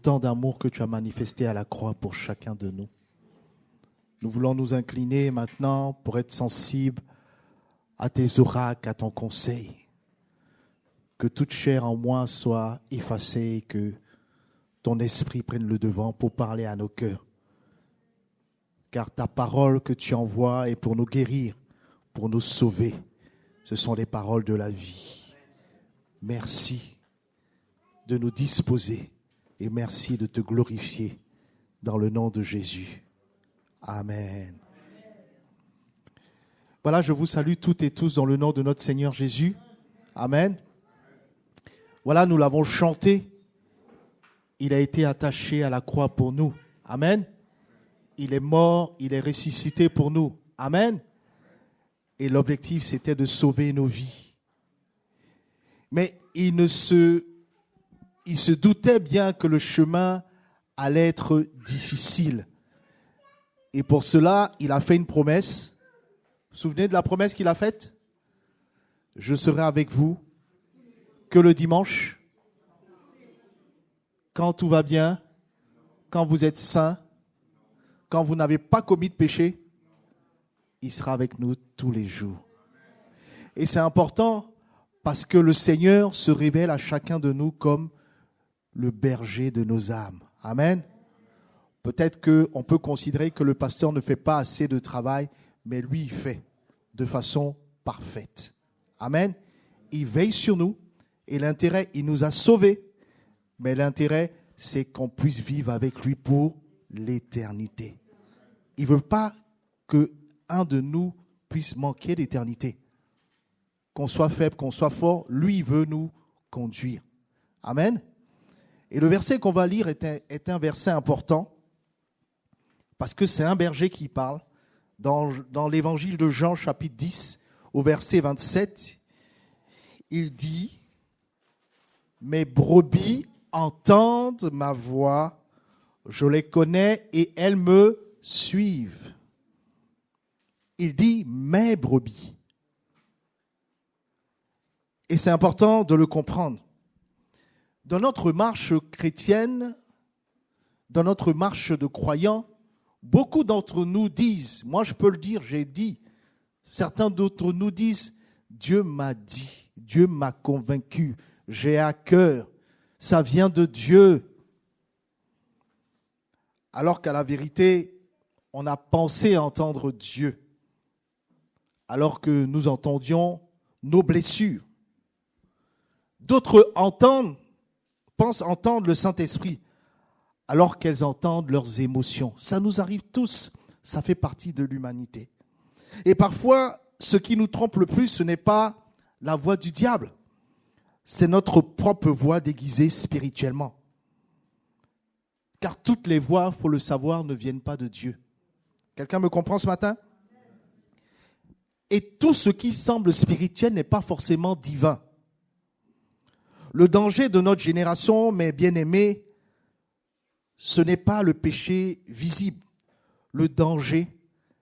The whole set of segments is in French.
tant d'amour que tu as manifesté à la croix pour chacun de nous. Nous voulons nous incliner maintenant pour être sensibles à tes oracles, à ton conseil. Que toute chair en moi soit effacée et que ton esprit prenne le devant pour parler à nos cœurs. Car ta parole que tu envoies est pour nous guérir, pour nous sauver. Ce sont les paroles de la vie. Merci de nous disposer et merci de te glorifier dans le nom de Jésus. Amen. Voilà, je vous salue toutes et tous dans le nom de notre Seigneur Jésus. Amen. Voilà, nous l'avons chanté. Il a été attaché à la croix pour nous. Amen. Il est mort, il est ressuscité pour nous. Amen. Et l'objectif, c'était de sauver nos vies. Mais il se doutait bien que le chemin allait être difficile. Et pour cela, il a fait une promesse. Vous vous souvenez de la promesse qu'il a faite? Je serai avec vous que le dimanche, quand tout va bien, quand vous êtes saints, quand vous n'avez pas commis de péché, il sera avec nous tous les jours. Et c'est important parce que le Seigneur se révèle à chacun de nous comme le berger de nos âmes. Amen. Peut-être qu'on peut considérer que le pasteur ne fait pas assez de travail, mais lui, il fait de façon parfaite. Amen. Il veille sur nous et l'intérêt, il nous a sauvés, mais l'intérêt, c'est qu'on puisse vivre avec lui pour l'éternité. Il ne veut pas qu'un de nous puisse manquer d'éternité. Qu'on soit faible, qu'on soit fort, lui, il veut nous conduire. Amen. Et le verset qu'on va lire est un verset important parce que c'est un berger qui parle. Dans l'évangile de Jean, chapitre 10, au verset 27, il dit « Mes brebis entendent ma voix, je les connais et elles me suivent. » Il dit « mes brebis ». Et c'est important de le comprendre. Dans notre marche chrétienne, dans notre marche de croyants, beaucoup d'entre nous disent, moi je peux le dire, j'ai dit, certains d'entre nous disent, Dieu m'a dit, Dieu m'a convaincu, j'ai à cœur, ça vient de Dieu. Alors qu'à la vérité, on a pensé entendre Dieu, alors que nous entendions nos blessures. D'autres pensent entendre le Saint-Esprit, alors qu'elles entendent leurs émotions. Ça nous arrive tous, ça fait partie de l'humanité. Et parfois, ce qui nous trompe le plus, ce n'est pas la voix du diable, c'est notre propre voix déguisée spirituellement. Car toutes les voix, il faut le savoir, ne viennent pas de Dieu. Quelqu'un me comprend ce matin? Et tout ce qui semble spirituel n'est pas forcément divin. Le danger de notre génération, mes bien-aimés, ce n'est pas le péché visible. Le danger,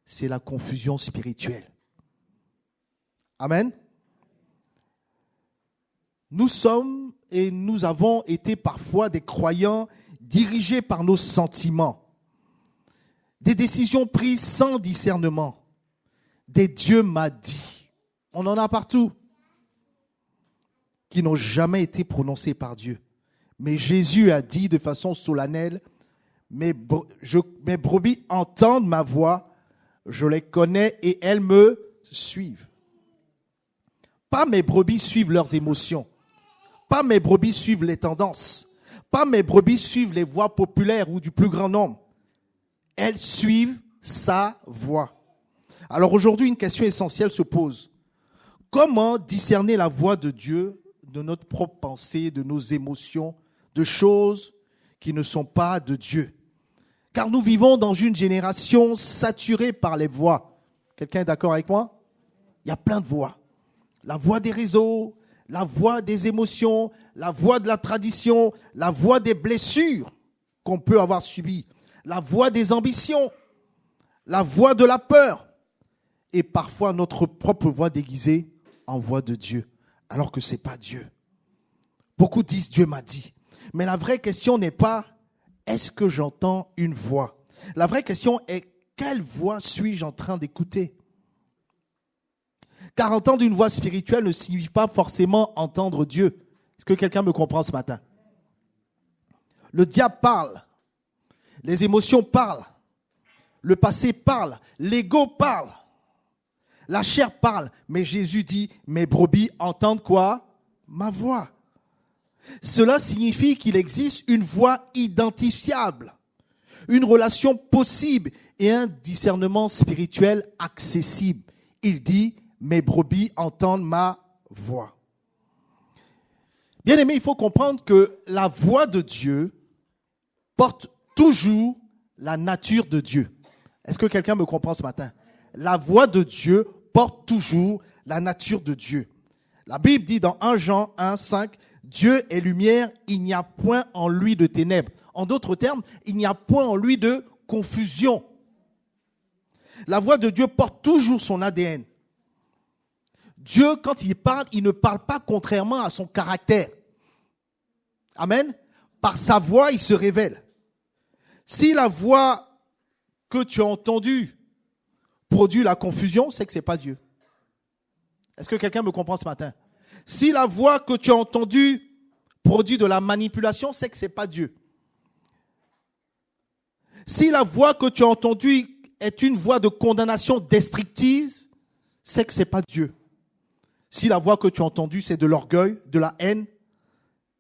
c'est la confusion spirituelle. Amen. Nous sommes et nous avons été parfois des croyants dirigés par nos sentiments, des décisions prises sans discernement, des Dieu m'a dit. On en a partout qui n'ont jamais été prononcées par Dieu. Mais Jésus a dit de façon solennelle, mes brebis entendent ma voix, je les connais et elles me suivent. Pas mes brebis suivent leurs émotions, pas mes brebis suivent les tendances, pas mes brebis suivent les voix populaires ou du plus grand nombre. Elles suivent sa voix. Alors aujourd'hui, une question essentielle se pose. Comment discerner la voix de Dieu de notre propre pensée, de nos émotions, de choses qui ne sont pas de Dieu? Car nous vivons dans une génération saturée par les voix. Quelqu'un est d'accord avec moi? Il y a plein de voix. La voix des réseaux, la voix des émotions, la voix de la tradition, la voix des blessures qu'on peut avoir subies, la voix des ambitions, la voix de la peur et parfois notre propre voix déguisée en voix de Dieu, alors que ce n'est pas Dieu. Beaucoup disent Dieu m'a dit. Mais la vraie question n'est pas est-ce que j'entends une voix? La vraie question est, quelle voix suis-je en train d'écouter? Car entendre une voix spirituelle ne signifie pas forcément entendre Dieu. Est-ce que quelqu'un me comprend ce matin? Le diable parle, les émotions parlent, le passé parle, l'ego parle, la chair parle, mais Jésus dit, mes brebis entendent quoi? Ma voix. Cela signifie qu'il existe une voix identifiable, une relation possible et un discernement spirituel accessible. Il dit, mes brebis entendent ma voix. Bien aimé, il faut comprendre que la voix de Dieu porte toujours la nature de Dieu. Est-ce que quelqu'un me comprend ce matin? La voix de Dieu porte toujours la nature de Dieu. La Bible dit dans 1 Jean 1, 5, Dieu est lumière, il n'y a point en lui de ténèbres. En d'autres termes, il n'y a point en lui de confusion. La voix de Dieu porte toujours son ADN. Dieu, quand il parle, il ne parle pas contrairement à son caractère. Amen. Par sa voix, il se révèle. Si la voix que tu as entendue produit la confusion, c'est que ce n'est pas Dieu. Est-ce que quelqu'un me comprend ce matin? Si la voix que tu as entendue produit de la manipulation, c'est que ce n'est pas Dieu. Si la voix que tu as entendue est une voix de condamnation destructive, c'est que ce n'est pas Dieu. Si la voix que tu as entendue, c'est de l'orgueil, de la haine,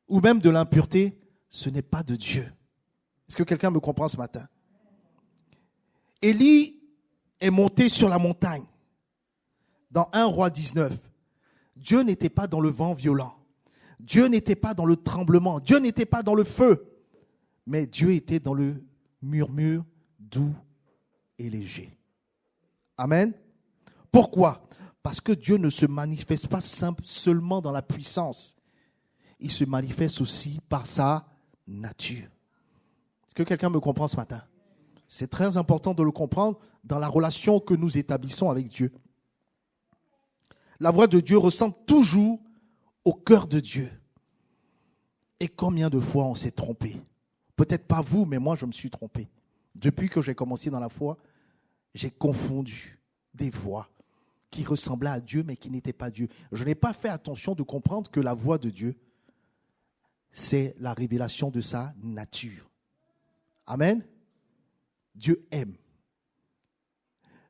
ou même de l'impureté, ce n'est pas de Dieu. Est-ce que quelqu'un me comprend ce matin? Élie est monté sur la montagne. Dans 1 Roi 19, Dieu n'était pas dans le vent violent. Dieu n'était pas dans le tremblement. Dieu n'était pas dans le feu. Mais Dieu était dans le murmure doux et léger. Amen. Pourquoi? Parce que Dieu ne se manifeste pas seulement dans la puissance. Il se manifeste aussi par sa nature. Est-ce que quelqu'un me comprend ce matin? C'est très important de le comprendre dans la relation que nous établissons avec Dieu. La voix de Dieu ressemble toujours au cœur de Dieu. Et combien de fois on s'est trompé? Peut-être pas vous, mais moi je me suis trompé. Depuis que j'ai commencé dans la foi, j'ai confondu des voix qui ressemblaient à Dieu, mais qui n'étaient pas Dieu. Je n'ai pas fait attention de comprendre que la voix de Dieu, c'est la révélation de sa nature. Amen. Dieu aime.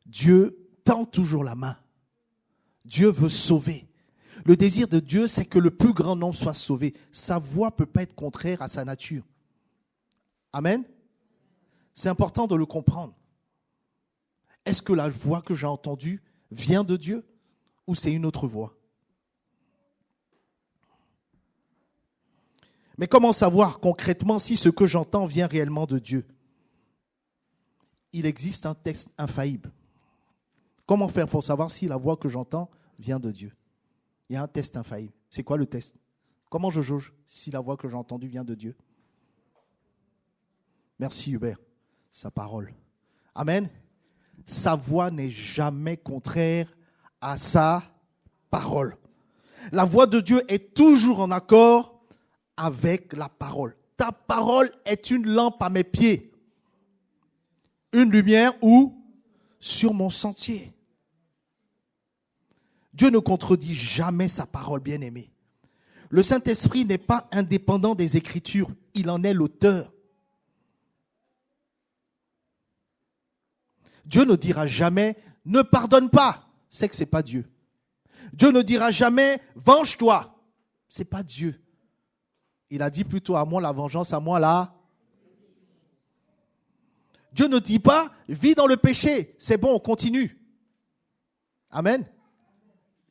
Dieu tend toujours la main. Dieu veut sauver. Le désir de Dieu, c'est que le plus grand nombre soit sauvé. Sa voix ne peut pas être contraire à sa nature. Amen. C'est important de le comprendre. Est-ce que la voix que j'ai entendue vient de Dieu ou c'est une autre voix? Mais comment savoir concrètement si ce que j'entends vient réellement de Dieu? Il existe un test infaillible. Comment faire pour savoir si la voix que j'entends vient de Dieu? Il y a un test infaillible. C'est quoi le test? Comment je jauge si la voix que j'ai entendue vient de Dieu? Merci Hubert. Sa parole. Amen. Sa voix n'est jamais contraire à sa parole. La voix de Dieu est toujours en accord avec la parole. Ta parole est une lampe à mes pieds, une lumière où? Sur mon sentier. Dieu ne contredit jamais sa parole, bien-aimé. Le Saint-Esprit n'est pas indépendant des Écritures, il en est l'auteur. Dieu ne dira jamais « ne pardonne pas », c'est que ce n'est pas Dieu. Dieu ne dira jamais « venge-toi », ce n'est pas Dieu. Il a dit plutôt à moi la vengeance, à moi là. Dieu ne dit pas « vis dans le péché », c'est bon, on continue. Amen.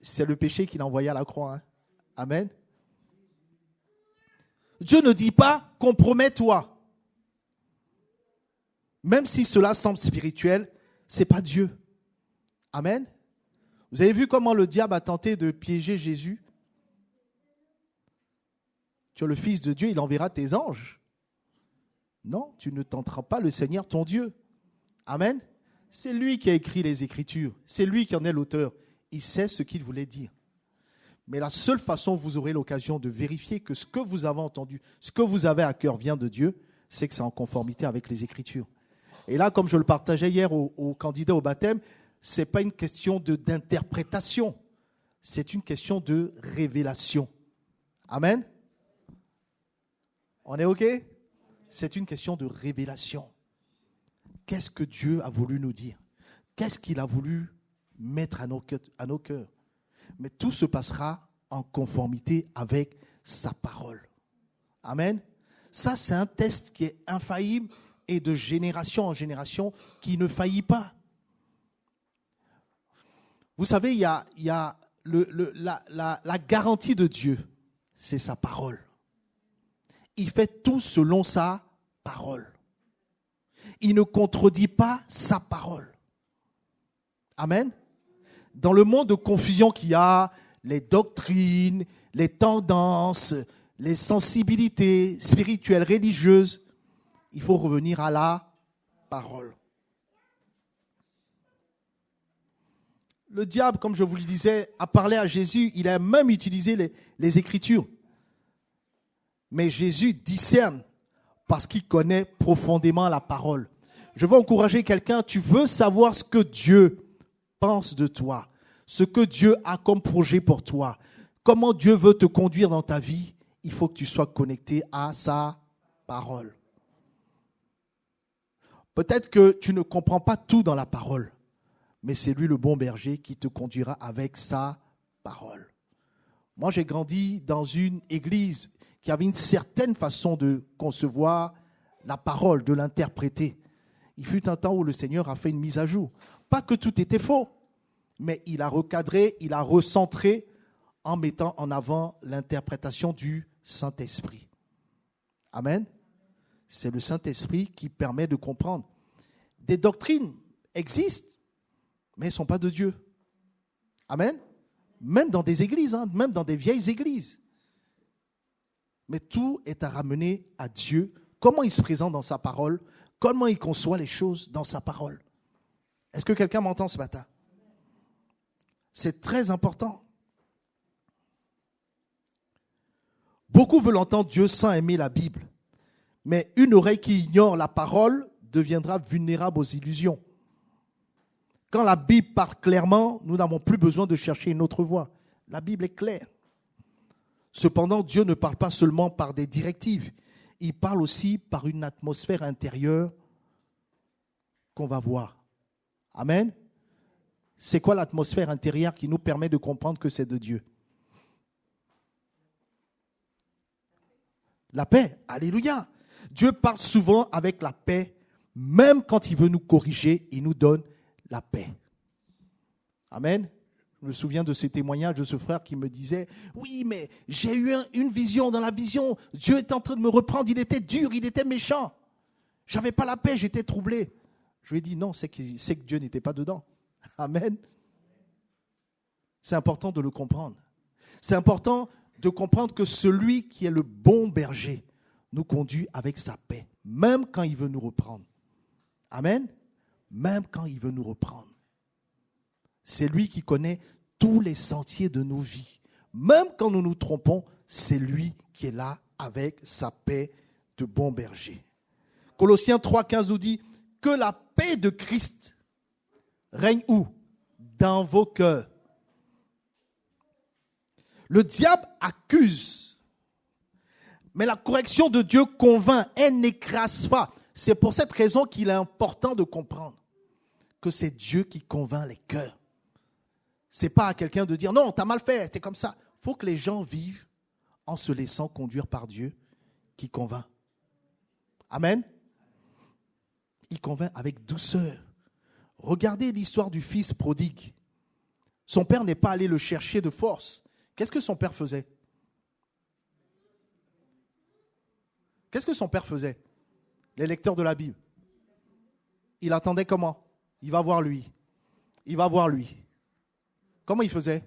C'est le péché qu'il a envoyé à la croix. Hein. Amen. Dieu ne dit pas « compromets-toi ». Même si cela semble spirituel, ce n'est pas Dieu. Amen. Vous avez vu comment le diable a tenté de piéger Jésus? Tu es le Fils de Dieu, il enverra tes anges. Non, tu ne tenteras pas le Seigneur ton Dieu. Amen. C'est lui qui a écrit les Écritures. C'est lui qui en est l'auteur. Il sait ce qu'il voulait dire. Mais la seule façon où vous aurez l'occasion de vérifier que ce que vous avez entendu, ce que vous avez à cœur vient de Dieu, c'est que c'est en conformité avec les Écritures. Et là, comme je le partageais hier aux candidats au baptême, ce n'est pas une question d'interprétation, c'est une question de révélation. Amen. On est OK? C'est une question de révélation. Qu'est-ce que Dieu a voulu nous dire? Qu'est-ce qu'il a voulu mettre à nos cœurs? Mais tout se passera en conformité avec sa parole. Amen. Ça, c'est un test qui est infaillible et de génération en génération qui ne faillit pas. Vous savez, il y a la garantie de Dieu, c'est sa parole. Il fait tout selon sa parole. Il ne contredit pas sa parole. Amen. Dans le monde de confusion qu'il y a, les doctrines, les tendances, les sensibilités spirituelles, religieuses, il faut revenir à la parole. Le diable, comme je vous le disais, a parlé à Jésus, il a même utilisé les Écritures. Mais Jésus discerne parce qu'il connaît profondément la parole. Je veux encourager quelqu'un, tu veux savoir ce que Dieu pense de toi, ce que Dieu a comme projet pour toi, comment Dieu veut te conduire dans ta vie, il faut que tu sois connecté à sa parole. Peut-être que tu ne comprends pas tout dans la parole, mais c'est lui le bon berger qui te conduira avec sa parole. Moi, j'ai grandi dans une église qui avait une certaine façon de concevoir la parole, de l'interpréter. Il fut un temps où le Seigneur a fait une mise à jour. Pas que tout était faux, mais il a recadré, il a recentré en mettant en avant l'interprétation du Saint-Esprit. Amen. C'est le Saint-Esprit qui permet de comprendre. Des doctrines existent, mais elles ne sont pas de Dieu. Amen. Même dans des églises, même dans des vieilles églises. Mais tout est à ramener à Dieu. Comment il se présente dans sa parole, comment il conçoit les choses dans sa parole. Est-ce que quelqu'un m'entend ce matin? C'est très important. Beaucoup veulent entendre Dieu sans aimer la Bible. Mais une oreille qui ignore la parole deviendra vulnérable aux illusions. Quand la Bible parle clairement, nous n'avons plus besoin de chercher une autre voie. La Bible est claire. Cependant, Dieu ne parle pas seulement par des directives. Il parle aussi par une atmosphère intérieure qu'on va voir. Amen. C'est quoi l'atmosphère intérieure qui nous permet de comprendre que c'est de Dieu? La paix. Alléluia. Dieu parle souvent avec la paix. Même quand il veut nous corriger, il nous donne la paix. Amen. Je me souviens de ces témoignages de ce frère qui me disait « Oui, mais j'ai eu une vision. Dans la vision, Dieu était en train de me reprendre. Il était dur, il était méchant. Je n'avais pas la paix, j'étais troublé. » Je lui ai dit « Non, c'est que Dieu n'était pas dedans. » Amen. C'est important de le comprendre. C'est important de comprendre que celui qui est le bon berger nous conduit avec sa paix, même quand il veut nous reprendre. Amen. Même quand il veut nous reprendre. C'est lui qui connaît tous les sentiers de nos vies. Même quand nous nous trompons, c'est lui qui est là avec sa paix de bon berger. Colossiens 3,15 nous dit que la paix de Christ règne où? Dans vos cœurs. Le diable accuse, mais la correction de Dieu convainc, elle n'écrase pas. C'est pour cette raison qu'il est important de comprendre que c'est Dieu qui convainc les cœurs. Ce n'est pas à quelqu'un de dire « Non, tu as mal fait, c'est comme ça ». Il faut que les gens vivent en se laissant conduire par Dieu qui convainc. Amen. Il convainc avec douceur. Regardez l'histoire du fils prodigue. Son père n'est pas allé le chercher de force. Qu'est-ce que son père faisait? Qu'est-ce que son père faisait? Les lecteurs de la Bible. Il attendait comment? Il va voir lui. Il va voir lui. Comment il faisait?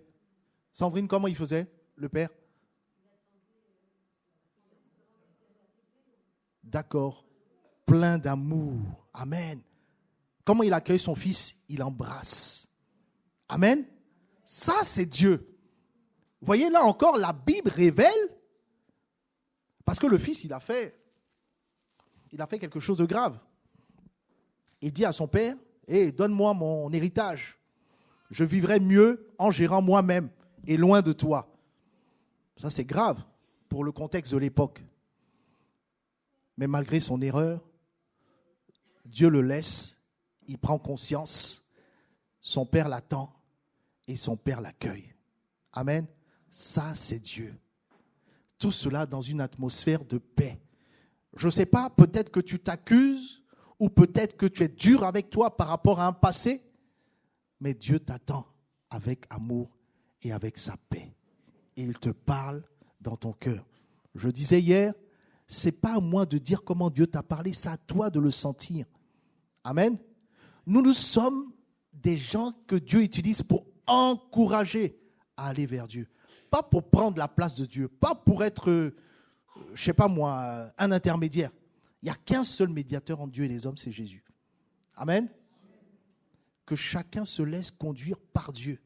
Sandrine, comment il faisait, le père? D'accord. Plein d'amour. Amen. Comment il accueille son fils? Il embrasse. Amen. Ça, c'est Dieu. Vous voyez, là encore, la Bible révèle, parce que le fils, il a fait. il a fait quelque chose de grave. Il dit à son père, donne-moi mon héritage. Je vivrai mieux en gérant moi-même et loin de toi. Ça, c'est grave pour le contexte de l'époque. Mais malgré son erreur, Dieu le laisse, il prend conscience, son père l'attend et son père l'accueille. Amen. Ça, c'est Dieu. Tout cela dans une atmosphère de paix. Je ne sais pas, peut-être que tu t'accuses ou peut-être que tu es dur avec toi par rapport à un passé, mais Dieu t'attend avec amour et avec sa paix. Il te parle dans ton cœur. Je disais hier, ce n'est pas à moi de dire comment Dieu t'a parlé, c'est à toi de le sentir. Amen. Nous sommes des gens que Dieu utilise pour encourager à aller vers Dieu. Pas pour prendre la place de Dieu, pas pour être, je ne sais pas moi, un intermédiaire. Il n'y a qu'un seul médiateur entre Dieu et les hommes, c'est Jésus. Amen. Que chacun se laisse conduire par Dieu.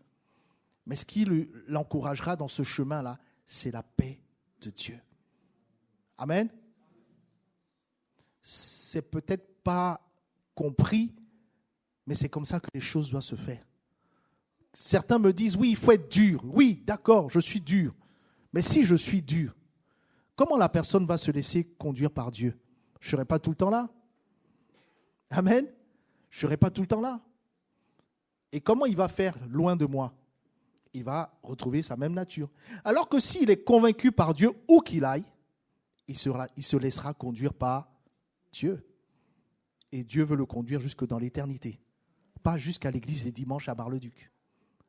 Mais ce qui l'encouragera dans ce chemin-là, c'est la paix de Dieu. Amen. C'est peut-être pas compris, mais c'est comme ça que les choses doivent se faire. Certains me disent, oui, il faut être dur. Oui, d'accord, je suis dur. Mais si je suis dur, comment la personne va se laisser conduire par Dieu? Je ne serai pas tout le temps là. Amen. Je ne serai pas tout le temps là. Et comment il va faire loin de moi? Il va retrouver sa même nature. Alors que s'il est convaincu par Dieu, où qu'il aille, il se laissera conduire par Dieu. Et Dieu veut le conduire jusque dans l'éternité. Pas jusqu'à l'église les dimanches à Bar-le-Duc.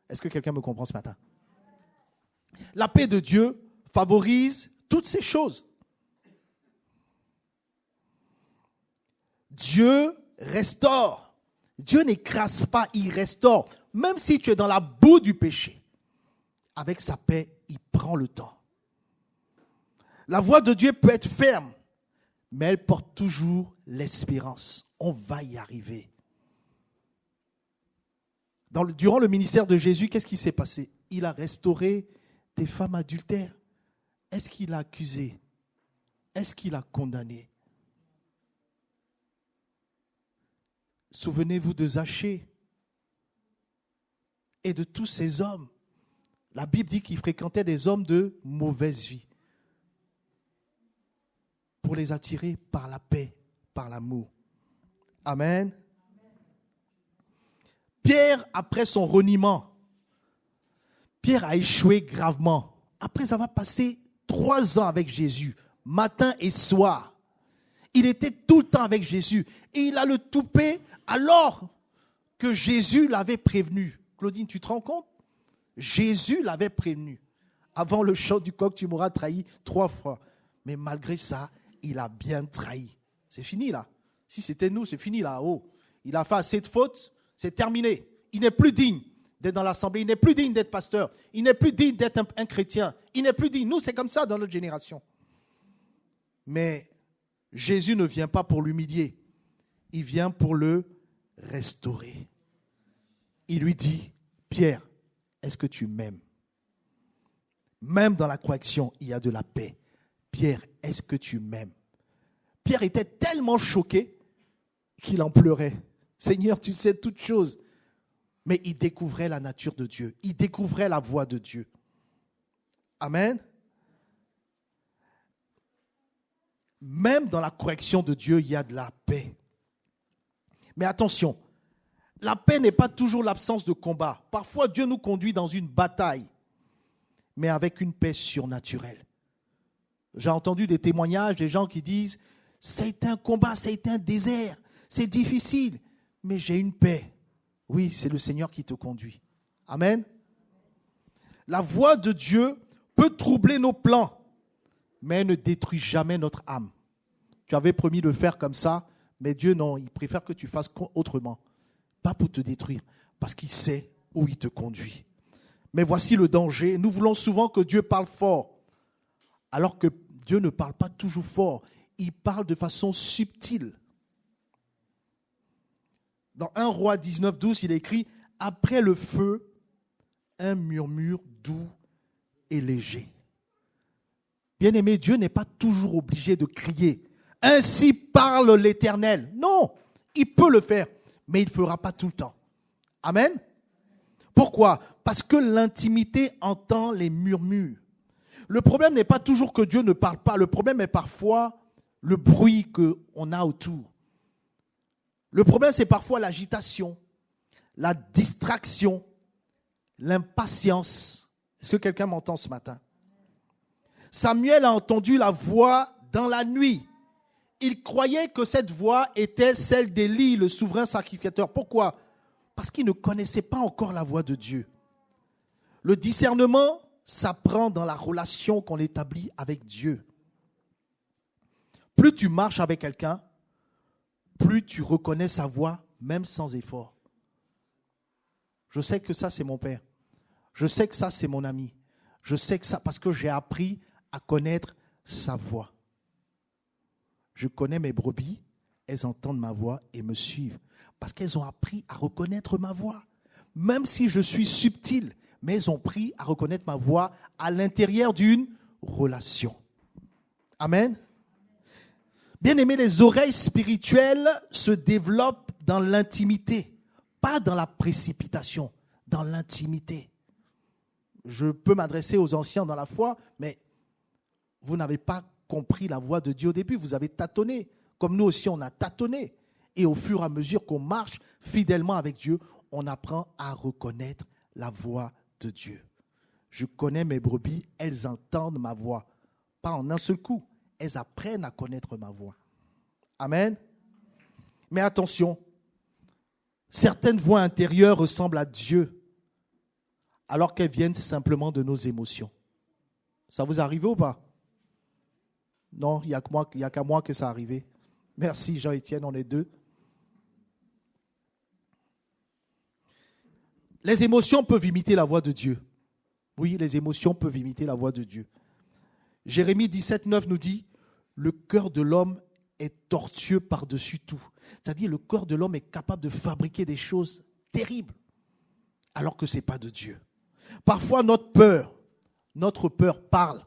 Est-ce que quelqu'un me comprend ce matin? La paix de Dieu favorise toutes ces choses. Dieu restaure. Dieu n'écrase pas, il restaure. Même si tu es dans la boue du péché, avec sa paix, il prend le temps. La voix de Dieu peut être ferme, mais elle porte toujours l'espérance. On va y arriver. Durant le ministère de Jésus, qu'est-ce qui s'est passé? Il a restauré des femmes adultères. Est-ce qu'il a accusé? Est-ce qu'il a condamné? Souvenez-vous de Zachée et de tous ces hommes. La Bible dit qu'ils fréquentaient des hommes de mauvaise vie pour les attirer par la paix, par l'amour. Amen. Pierre, après son reniement, Pierre a échoué gravement. Après avoir passé 3 ans avec Jésus, matin et soir, il était tout le temps avec Jésus. Et il a le toupet alors que Jésus l'avait prévenu. Claudine, tu te rends compte? Jésus l'avait prévenu. Avant le chant du coq, tu m'auras trahi 3 fois. Mais malgré ça, il a bien trahi. C'est fini là. Si c'était nous, c'est fini là. Oh, il a fait assez de fautes, c'est terminé. Il n'est plus digne d'être dans l'assemblée. Il n'est plus digne d'être pasteur. Il n'est plus digne d'être un chrétien. Il n'est plus digne. Nous, c'est comme ça dans notre génération. Mais Jésus ne vient pas pour l'humilier. Il vient pour le restaurer. Il lui dit, Pierre, est-ce que tu m'aimes? Même dans la correction, il y a de la paix. Pierre, est-ce que tu m'aimes? Pierre était tellement choqué qu'il en pleurait. Seigneur, tu sais toutes choses. Mais il découvrait la nature de Dieu. Il découvrait la voix de Dieu. Amen. Même dans la correction de Dieu, il y a de la paix. Mais attention, la paix n'est pas toujours l'absence de combat. Parfois, Dieu nous conduit dans une bataille, mais avec une paix surnaturelle. J'ai entendu des témoignages des gens qui disent « C'est un combat, c'est un désert, c'est difficile, mais j'ai une paix. » Oui, c'est le Seigneur qui te conduit. Amen. La voix de Dieu peut troubler nos plans, mais elle ne détruit jamais notre âme. Tu avais promis de faire comme ça, mais Dieu, non, il préfère que tu fasses autrement. Pas pour te détruire, parce qu'il sait où il te conduit. Mais voici le danger. Nous voulons souvent que Dieu parle fort, alors que Dieu ne parle pas toujours fort. Il parle de façon subtile. Dans 1 Roi 19, 12, il est écrit « Après le feu, un murmure doux et léger. » Bien-aimé, Dieu n'est pas toujours obligé de crier. Ainsi parle l'Éternel. Non, il peut le faire, mais il ne le fera pas tout le temps. Amen. Pourquoi? Parce que l'intimité entend les murmures. Le problème n'est pas toujours que Dieu ne parle pas. Le problème est parfois le bruit qu'on a autour. Le problème, c'est parfois l'agitation, la distraction, l'impatience. Est-ce que quelqu'un m'entend ce matin? Samuel a entendu la voix dans la nuit. Il croyait que cette voix était celle d'Élie, le souverain sacrificateur. Pourquoi? Parce qu'il ne connaissait pas encore la voix de Dieu. Le discernement s'apprend dans la relation qu'on établit avec Dieu. Plus tu marches avec quelqu'un, plus tu reconnais sa voix, même sans effort. Je sais que ça, c'est mon père. Je sais que ça, c'est mon ami. Je sais que ça, parce que j'ai appris à connaître sa voix. Je connais mes brebis, elles entendent ma voix et me suivent. Parce qu'elles ont appris à reconnaître ma voix. Même si je suis subtil, mais elles ont appris à reconnaître ma voix à l'intérieur d'une relation. Amen. Bien-aimés, les oreilles spirituelles se développent dans l'intimité, pas dans la précipitation, dans l'intimité. Je peux m'adresser aux anciens dans la foi, mais vous n'avez pas compris la voix de Dieu au début, vous avez tâtonné, comme nous aussi on a tâtonné. Et au fur et à mesure qu'on marche fidèlement avec Dieu, on apprend à reconnaître la voix de Dieu. Je connais mes brebis, elles entendent ma voix, pas en un seul coup. Elles apprennent à connaître ma voix. Amen. Mais attention, certaines voix intérieures ressemblent à Dieu, alors qu'elles viennent simplement de nos émotions. Ça vous arrive ou pas? Non, il n'y a qu'à moi que ça arrive. Merci Jean-Étienne, on est deux. Les émotions peuvent imiter la voix de Dieu. Oui, les émotions peuvent imiter la voix de Dieu. Jérémie 17, 9 nous dit, le cœur de l'homme est tortueux par-dessus tout. C'est-à-dire, le cœur de l'homme est capable de fabriquer des choses terribles, alors que ce n'est pas de Dieu. Parfois, notre peur parle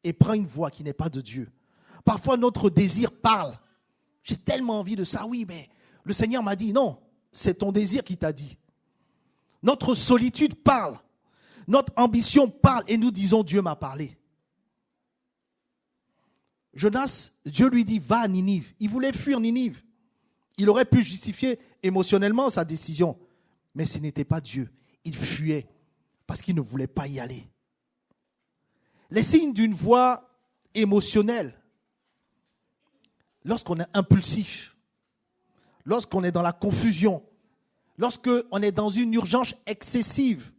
et prend une voix qui n'est pas de Dieu. Parfois, notre désir parle. J'ai tellement envie de ça, oui, mais le Seigneur m'a dit, non, c'est ton désir qui t'a dit. Notre solitude parle. Notre ambition parle et nous disons, Dieu m'a parlé. Jonas, Dieu lui dit, va à Ninive. Il voulait fuir Ninive. Il aurait pu justifier émotionnellement sa décision. Mais ce n'était pas Dieu. Il fuyait parce qu'il ne voulait pas y aller. Les signes d'une voix émotionnelle, lorsqu'on est impulsif, lorsqu'on est dans la confusion, lorsqu'on est dans une urgence excessive,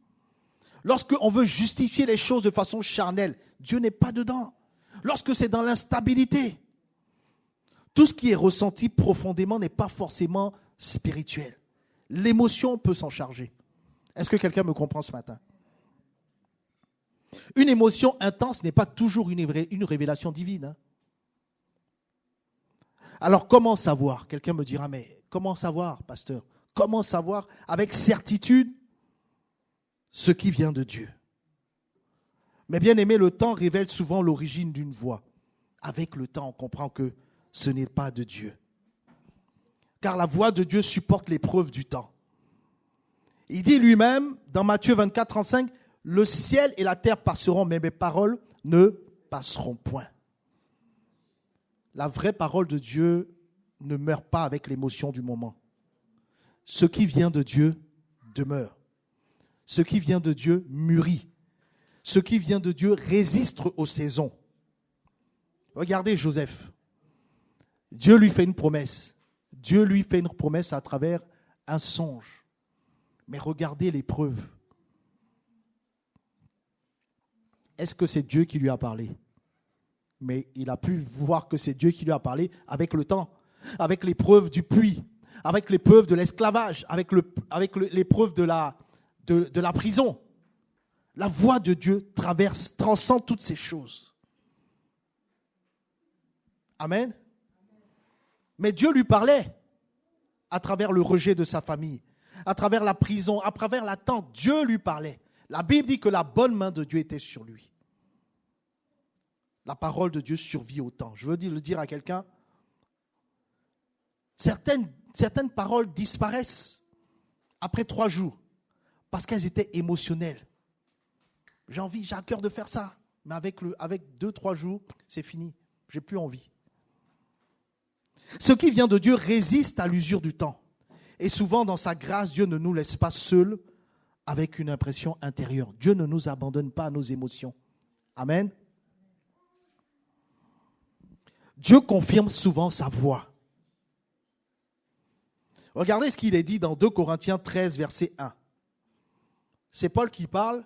lorsqu'on veut justifier les choses de façon charnelle, Dieu n'est pas dedans. Lorsque c'est dans l'instabilité, tout ce qui est ressenti profondément n'est pas forcément spirituel. L'émotion peut s'en charger. Est-ce que quelqu'un me comprend ce matin? Une émotion intense n'est pas toujours une révélation divine. Hein? Alors comment savoir? Quelqu'un me dira, mais comment savoir, pasteur? Comment savoir avec certitude ce qui vient de Dieu? Mais bien aimé, le temps révèle souvent l'origine d'une voix. Avec le temps, on comprend que ce n'est pas de Dieu. Car la voix de Dieu supporte l'épreuve du temps. Il dit lui-même, dans Matthieu 24, 35, « Le ciel et la terre passeront, mais mes paroles ne passeront point. » La vraie parole de Dieu ne meurt pas avec l'émotion du moment. Ce qui vient de Dieu demeure. Ce qui vient de Dieu mûrit. Ce qui vient de Dieu résiste aux saisons. Regardez Joseph. Dieu lui fait une promesse. Dieu lui fait une promesse à travers un songe. Mais regardez l'épreuve. Est-ce que c'est Dieu qui lui a parlé? Mais il a pu voir que c'est Dieu qui lui a parlé avec le temps, avec l'épreuve du puits, avec l'épreuve de l'esclavage, avec l'épreuve de la prison. La voix de Dieu transcende toutes ces choses. Amen. Mais Dieu lui parlait à travers le rejet de sa famille, à travers la prison, à travers l'attente. Dieu lui parlait. La Bible dit que la bonne main de Dieu était sur lui. la parole de Dieu survit au temps. Je veux le dire à quelqu'un, certaines paroles disparaissent après 3 jours parce qu'elles étaient émotionnelles. J'ai à cœur de faire ça, mais avec 2-3 jours, c'est fini. J'ai plus envie. Ce qui vient de Dieu résiste à l'usure du temps. Et souvent, dans sa grâce, Dieu ne nous laisse pas seuls avec une impression intérieure. Dieu ne nous abandonne pas à nos émotions. Amen. Dieu confirme souvent sa voix. Regardez ce qu'il est dit dans 2 Corinthiens 13, verset 1. C'est Paul qui parle.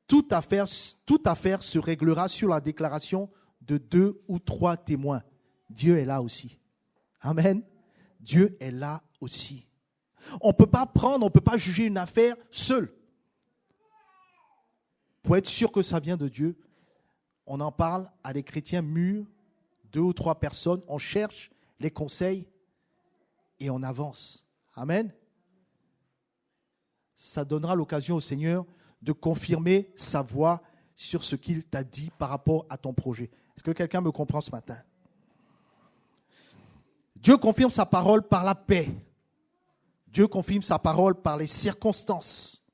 Toute affaire se réglera sur la déclaration de 2 ou 3 témoins. Dieu est là aussi. Amen. Dieu est là aussi. On ne peut pas juger une affaire seul. Pour être sûr que ça vient de Dieu, on en parle à des chrétiens mûrs, 2 ou 3 personnes, on cherche les conseils et on avance. Amen. Ça donnera l'occasion au Seigneur de confirmer sa voix sur ce qu'il t'a dit par rapport à ton projet. Est-ce que quelqu'un me comprend ce matin? Dieu confirme sa parole par la paix. Dieu confirme sa parole par les circonstances.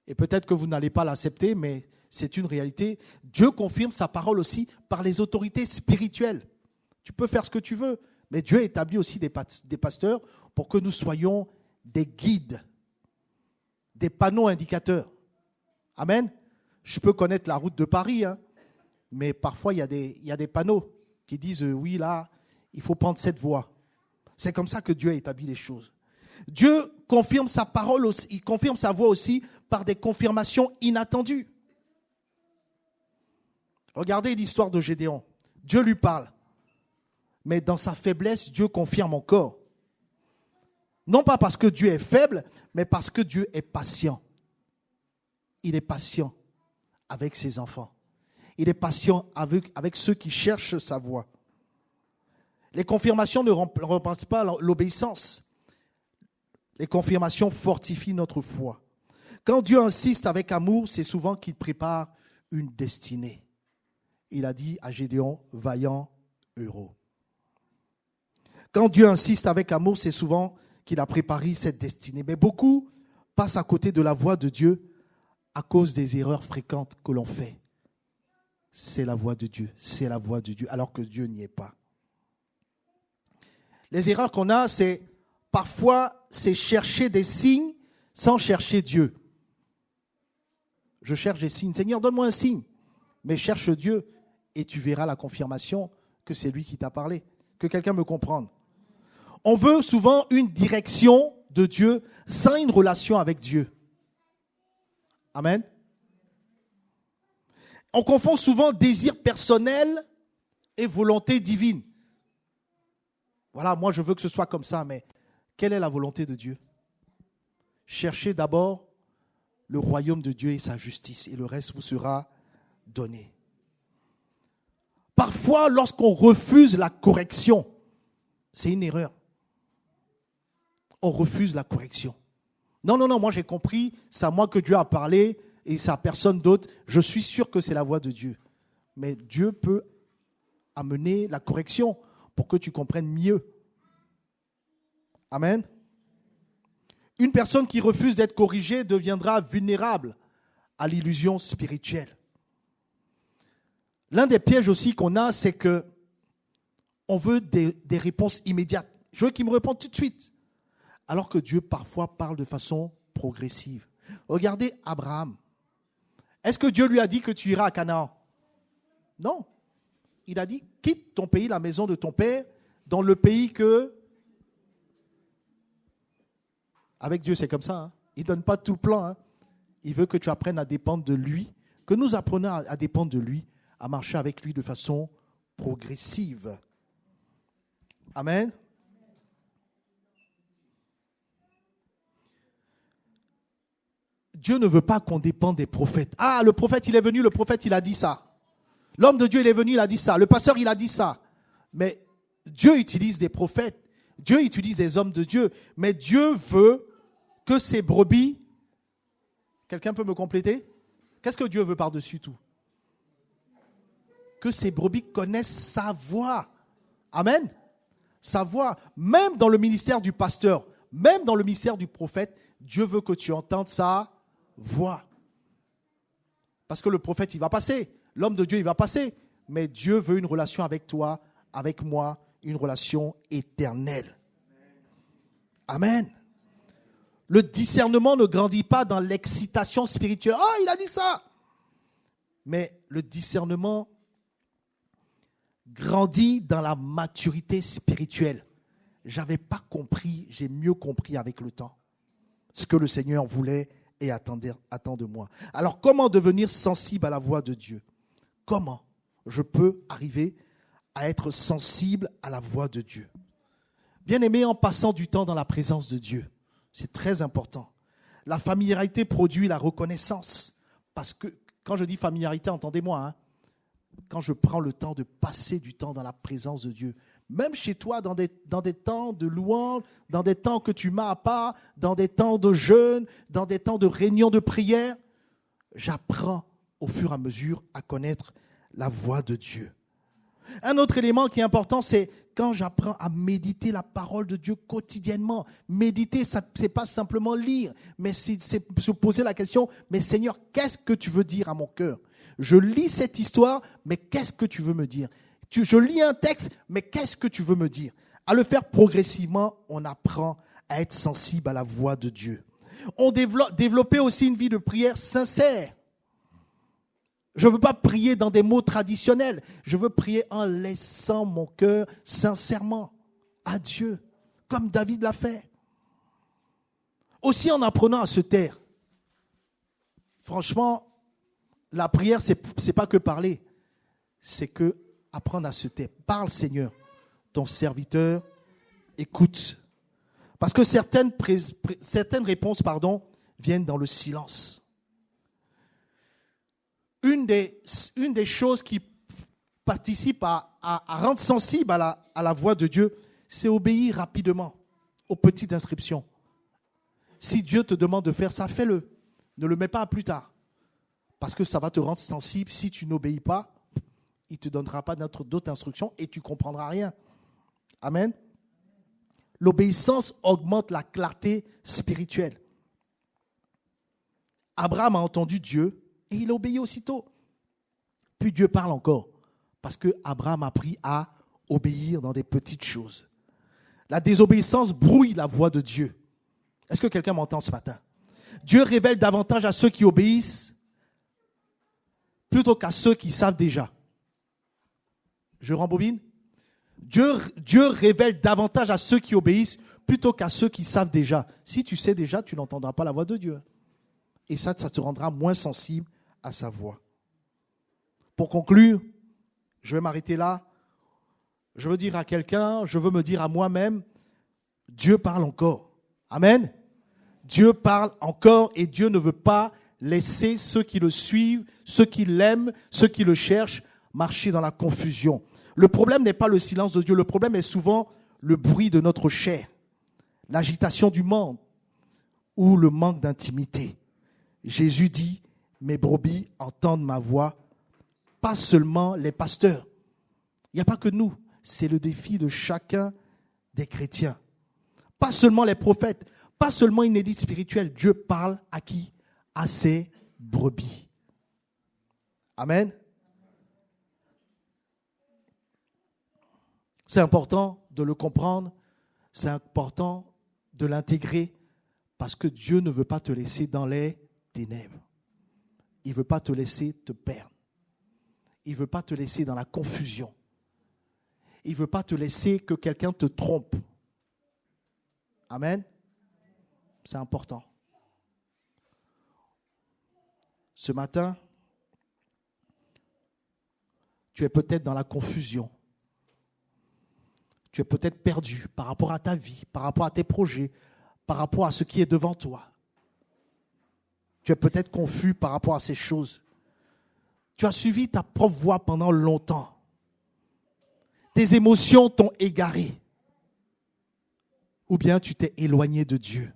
Et peut-être que vous n'allez pas l'accepter, mais c'est une réalité. Dieu confirme sa parole aussi par les autorités spirituelles. Tu peux faire ce que tu veux, mais Dieu établit aussi des pasteurs pour que nous soyons des guides, des panneaux indicateurs. Amen. Je peux connaître la route de Paris, mais parfois il y a des panneaux qui disent oui, là, il faut prendre cette voie. C'est comme ça que Dieu a établi les choses. Dieu confirme sa parole aussi, il confirme sa voix aussi par des confirmations inattendues. Regardez l'histoire de Gédéon. Dieu lui parle, mais dans sa faiblesse, Dieu confirme encore. Non pas parce que Dieu est faible, mais parce que Dieu est patient. Il est patient avec ses enfants. Il est patient avec ceux qui cherchent sa voix. Les confirmations ne remplacent pas l'obéissance. Les confirmations fortifient notre foi. Quand Dieu insiste avec amour, c'est souvent qu'il prépare une destinée. Il a dit à Gédéon, vaillant héros. Quand Dieu insiste avec amour, c'est souvent qu'il a préparé cette destinée. Mais beaucoup passent à côté de la voix de Dieu à cause des erreurs fréquentes que l'on fait. C'est la voix de Dieu, c'est la voix de Dieu, alors que Dieu n'y est pas. Les erreurs qu'on a, parfois, c'est chercher des signes sans chercher Dieu. Je cherche des signes. Seigneur, donne-moi un signe. Mais cherche Dieu et tu verras la confirmation que c'est lui qui t'a parlé. Que quelqu'un me comprenne. On veut souvent une direction de Dieu sans une relation avec Dieu. Amen. On confond souvent désir personnel et volonté divine. Voilà, moi je veux que ce soit comme ça, mais quelle est la volonté de Dieu? Cherchez d'abord le royaume de Dieu et sa justice, et le reste vous sera donné. Parfois, lorsqu'on refuse la correction, c'est une erreur. On refuse la correction. Non, moi j'ai compris, c'est à moi que Dieu a parlé et c'est à personne d'autre. Je suis sûr que c'est la voix de Dieu. Mais Dieu peut amener la correction pour que tu comprennes mieux. Amen. Une personne qui refuse d'être corrigée deviendra vulnérable à l'illusion spirituelle. L'un des pièges aussi qu'on a, c'est que on veut des réponses immédiates. Je veux qu'il me réponde tout de suite. Alors que Dieu parfois parle de façon progressive. Regardez Abraham. Est-ce que Dieu lui a dit que tu iras à Canaan? Non. Il a dit, quitte ton pays, la maison de ton père, dans le pays que... Avec Dieu, c'est comme ça. Il ne donne pas tout le plan. Il veut que tu apprennes à dépendre de lui, que nous apprenons à dépendre de lui, à marcher avec lui de façon progressive. Amen. Dieu ne veut pas qu'on dépende des prophètes. Ah, le prophète, il est venu, le prophète, il a dit ça. L'homme de Dieu, il est venu, il a dit ça. Le pasteur, il a dit ça. Mais Dieu utilise des prophètes. Dieu utilise des hommes de Dieu. Mais Dieu veut que ses brebis... Quelqu'un peut me compléter? Qu'est-ce que Dieu veut par-dessus tout? que ses brebis connaissent sa voix. Amen. Sa voix. Même dans le ministère du pasteur, même dans le ministère du prophète, Dieu veut que tu entendes sa voix. Parce que le prophète, il va passer. L'homme de Dieu, il va passer. Mais Dieu veut une relation avec toi, avec moi, une relation éternelle. Amen. Le discernement ne grandit pas dans l'excitation spirituelle. Oh, il a dit ça. Mais le discernement grandit dans la maturité spirituelle. Je n'avais pas compris, j'ai mieux compris avec le temps ce que le Seigneur voulait et attend de moi. Alors, comment devenir sensible à la voix de Dieu? Comment je peux arriver à être sensible à la voix de Dieu? Bien-aimé, en passant du temps dans la présence de Dieu, c'est très important. La familiarité produit la reconnaissance. Parce que, quand je dis familiarité, entendez-moi, hein, quand je prends le temps de passer du temps dans la présence de Dieu, même chez toi, dans des temps de louange, dans des temps que tu m'as à part, dans des temps de jeûne, dans des temps de réunion de prière, j'apprends au fur et à mesure à connaître la voix de Dieu. Un autre élément qui est important, c'est quand j'apprends à méditer la parole de Dieu quotidiennement. Méditer, ce n'est pas simplement lire, mais c'est se poser la question, mais Seigneur, qu'est-ce que tu veux dire à mon cœur? Je lis cette histoire, mais qu'est-ce que tu veux me dire? Je lis un texte, mais qu'est-ce que tu veux me dire? À le faire progressivement, on apprend à être sensible à la voix de Dieu. On développer aussi une vie de prière sincère. Je ne veux pas prier dans des mots traditionnels. Je veux prier en laissant mon cœur sincèrement à Dieu, comme David l'a fait. Aussi en apprenant à se taire. Franchement, la prière, ce n'est pas que parler. C'est que apprendre à se taire. Parle, Seigneur. Ton serviteur écoute. Parce que certaines réponses, viennent dans le silence. Une des choses qui participe à rendre sensible à la voix de Dieu, c'est obéir rapidement aux petites instructions. Si Dieu te demande de faire ça, fais-le. Ne le mets pas à plus tard. Parce que ça va te rendre sensible. Si tu n'obéis pas, il ne te donnera pas d'autres instructions et tu ne comprendras rien. Amen. L'obéissance augmente la clarté spirituelle. Abraham a entendu Dieu et il a obéi aussitôt. Puis Dieu parle encore. Parce que Abraham a appris à obéir dans des petites choses. La désobéissance brouille la voix de Dieu. Est-ce que quelqu'un m'entend ce matin? Dieu révèle davantage à ceux qui obéissent plutôt qu'à ceux qui savent déjà. Je rembobine. Dieu révèle davantage à ceux qui obéissent plutôt qu'à ceux qui savent déjà. Si tu sais déjà, tu n'entendras pas la voix de Dieu. Et ça te rendra moins sensible à sa voix. Pour conclure, je vais m'arrêter là. Je veux dire à quelqu'un, je veux me dire à moi-même, Dieu parle encore. Amen. Dieu parle encore et Dieu ne veut pas laisser ceux qui le suivent, ceux qui l'aiment, ceux qui le cherchent, marcher dans la confusion. Le problème n'est pas le silence de Dieu, le problème est souvent le bruit de notre chair, l'agitation du monde ou le manque d'intimité. Jésus dit, mes brebis entendent ma voix, pas seulement les pasteurs. Il n'y a pas que nous, c'est le défi de chacun des chrétiens. Pas seulement les prophètes, pas seulement une élite spirituelle. Dieu parle à qui? À ses brebis. Amen. C'est important de le comprendre, c'est important de l'intégrer parce que Dieu ne veut pas te laisser dans les ténèbres. Il ne veut pas te laisser te perdre. Il ne veut pas te laisser dans la confusion. Il ne veut pas te laisser que quelqu'un te trompe. Amen. C'est important. Ce matin, tu es peut-être dans la confusion. Tu es peut-être perdu par rapport à ta vie, par rapport à tes projets, par rapport à ce qui est devant toi. Tu es peut-être confus par rapport à ces choses. Tu as suivi ta propre voie pendant longtemps. Tes émotions t'ont égaré. Ou bien tu t'es éloigné de Dieu.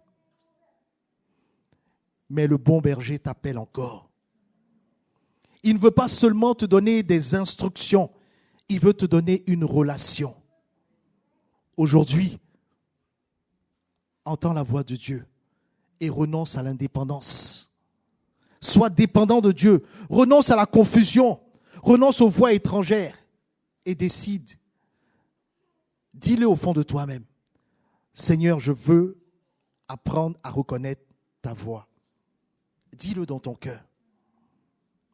Mais le bon berger t'appelle encore. Il ne veut pas seulement te donner des instructions, il veut te donner une relation. Aujourd'hui, entends la voix de Dieu et renonce à l'indépendance. Sois dépendant de Dieu, renonce à la confusion, renonce aux voix étrangères et décide. Dis-le au fond de toi-même. Seigneur, je veux apprendre à reconnaître ta voix. Dis-le dans ton cœur.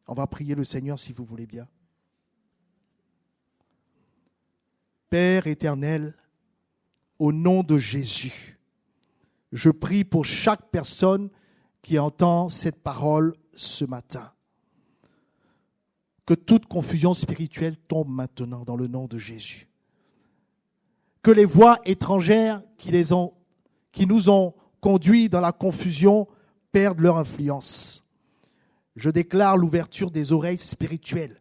On va prier le Seigneur si vous voulez bien. Père éternel, au nom de Jésus, je prie pour chaque personne qui entend cette parole ce matin. Que toute confusion spirituelle tombe maintenant dans le nom de Jésus. Que les voix étrangères qui nous ont conduits dans la confusion perdent leur influence. Je déclare l'ouverture des oreilles spirituelles.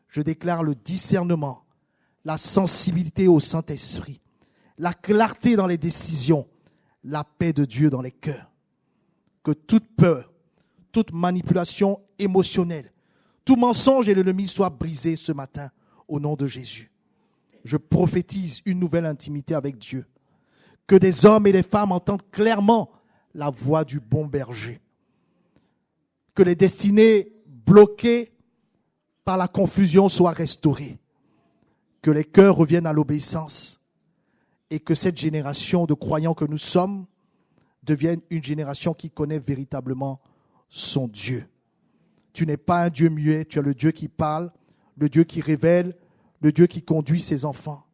Je déclare le discernement, la sensibilité au Saint-Esprit, la clarté dans les décisions, la paix de Dieu dans les cœurs. Que toute peur, toute manipulation émotionnelle, tout mensonge et l'ennemi soient brisés ce matin au nom de Jésus. Je prophétise une nouvelle intimité avec Dieu. Que des hommes et des femmes entendent clairement la voix du bon berger. Que les destinées bloquées par la confusion soient restaurées. Que les cœurs reviennent à l'obéissance. Et que cette génération de croyants que nous sommes devienne une génération qui connaît véritablement son Dieu. Tu n'es pas un Dieu muet, tu es le Dieu qui parle, le Dieu qui révèle, le Dieu qui conduit ses enfants.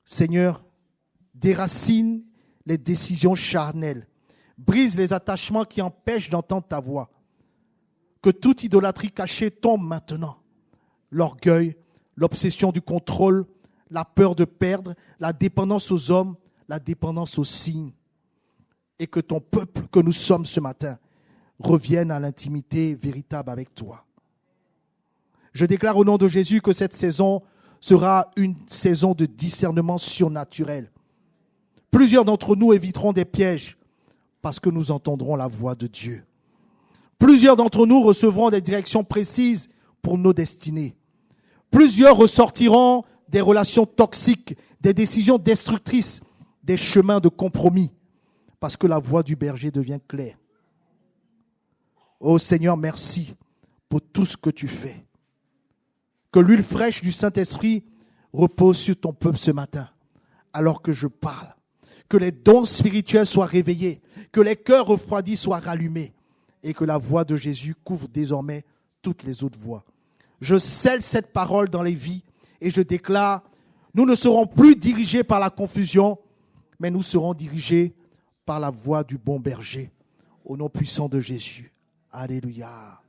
Seigneur, déracine les décisions charnelles, brise les attachements qui empêchent d'entendre ta voix. Que toute idolâtrie cachée tombe maintenant. L'orgueil, l'obsession du contrôle, la peur de perdre, la dépendance aux hommes, la dépendance aux signes. Et que ton peuple que nous sommes ce matin revienne à l'intimité véritable avec toi. Je déclare au nom de Jésus que cette saison sera une saison de discernement surnaturel. Plusieurs d'entre nous éviteront des pièges parce que nous entendrons la voix de Dieu. Plusieurs d'entre nous recevront des directions précises pour nos destinées. Plusieurs ressortiront des relations toxiques, des décisions destructrices, des chemins de compromis, parce que la voix du berger devient claire. Oh Seigneur, merci pour tout ce que tu fais. Que l'huile fraîche du Saint-Esprit repose sur ton peuple ce matin, alors que je parle. Que les dons spirituels soient réveillés, que les cœurs refroidis soient rallumés, et que la voix de Jésus couvre désormais toutes les autres voix. Je scelle cette parole dans les vies et je déclare, nous ne serons plus dirigés par la confusion, mais nous serons dirigés par la voix du bon berger. Au nom puissant de Jésus. Alléluia.